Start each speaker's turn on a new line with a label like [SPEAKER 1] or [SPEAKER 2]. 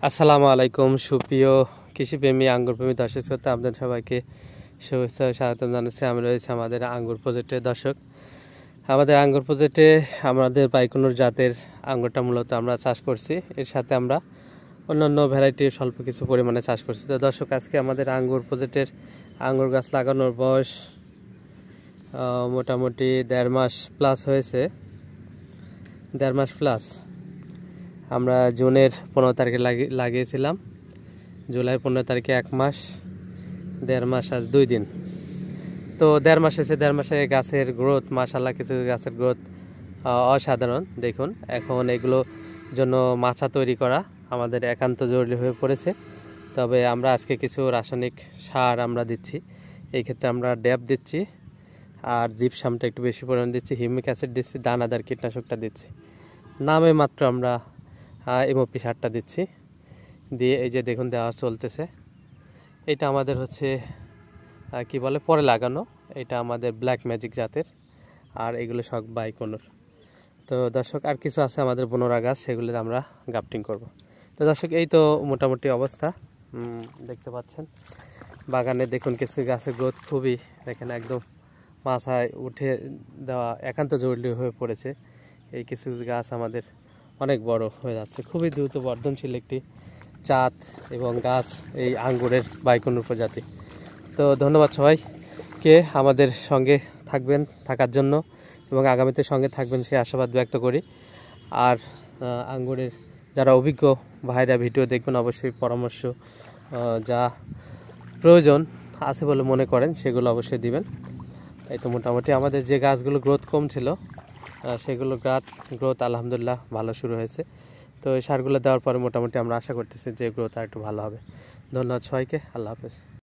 [SPEAKER 1] আসসালামু আলাইকুম সুপ্রিয় কৃষিপ্রেমী আঙ্গুরপ্রেমী দর্শক শ্রোতা, আপনাদের সবাইকে শুভেচ্ছা ও স্বাগতম জানাচ্ছি। আমি রয়েছে আমাদের আঙ্গুর প্রজেক্টের দর্শক। আমাদের আঙ্গুর প্রজেক্টে আমাদের বাইকনুর জাতের আঙ্গুরটা মূলত আমরা চাষ করছি। এর সাথে আমরা অন্যান্য ভ্যারাইটির স্বল্প কিছু পরিমাণে চাষ করছি। তো দর্শক, আজকে আমাদের আঙ্গুর প্রজেক্টের আঙ্গুর গাছ লাগানোর বয়স মোটামুটি 1.5 মাস প্লাস হয়েছে। 1.5 মাস প্লাস। আমরা জুনের 15 তারিখে লাগিয়েছিলাম, জুলাই 15 তারিখে 1 মাস, 1.5 মাস আজ 2 দিন। তো 1.5 মাস হয়েছে। 1.5 মাসে গাছের গ্রোথ মাশাআল্লাহ, কিছু গাছের গ্রোথ অসাধারণ। দেখুন, এখন এগুলো জন্য মাচা তৈরি করা আমাদের একান্ত জরুরি হয়ে পড়েছে। তবে আমরা আজকে কিছু রাসায়নিক সার আমরা দিচ্ছি। এই ক্ষেত্রে আমরা ড্যাপ দিচ্ছি, আর জিপসামটা একটু বেশি পরিমাণ দিচ্ছি, হিউমিক অ্যাসিড দিচ্ছি, দানাদার কীটনাশকটা দিচ্ছি, নামে মাত্র আমরা এমওপি সারটা দিচ্ছি। দিয়ে এই যে দেখুন দেওয়া চলতেছে। এটা আমাদের হচ্ছে কি বলে পরে লাগানো, এটা আমাদের ব্ল্যাক ম্যাজিক জাতের, আর এগুলো সব বাইকনুর। তো দর্শক, আর কিছু আছে আমাদের বনরা গাছ, সেগুলো আমরা গ্রাফটিং করব। তো দর্শক, এই তো মোটামুটি অবস্থা দেখতে পাচ্ছেন। বাগানে দেখুন কিছু গাছের গ্রোথ খুবই, দেখেন একদম মাথায় উঠে দেওয়া একান্ত জরুরি হয়ে পড়েছে। এই কিছু গাছ আমাদের অনেক বড় হয়ে যাচ্ছে, খুবই দ্রুত বর্ধনশীল একটি জাত এবং গাছ এই আঙ্গুরের বাইকনুর প্রজাতি। তো ধন্যবাদ সবাইকে আমাদের সঙ্গে থাকার জন্য, এবং আগামীতে সঙ্গে থাকবেন সেই আশাবাদ ব্যক্ত করি। আর আঙ্গুরের যারা অভিজ্ঞ ভাইরা ভিডিও দেখবেন, অবশ্যই পরামর্শ যা প্রয়োজন আছে বলে মনে করেন সেগুলো অবশ্যই দিবেন। এই তো মোটামুটি আমাদের যে গাছগুলো গ্রোথ কম ছিল সেগুলো গ্রোথ আলহামদুলিল্লাহ ভালো শুরু হয়েছে। তো এই সারগুলো দেওয়ার পরে মোটামুটি আমরা আশা করতেছি যে গ্রোথ আর একটু ভালো হবে। ধন্যবাদ সবাইকে, আল্লাহ হাফেজ।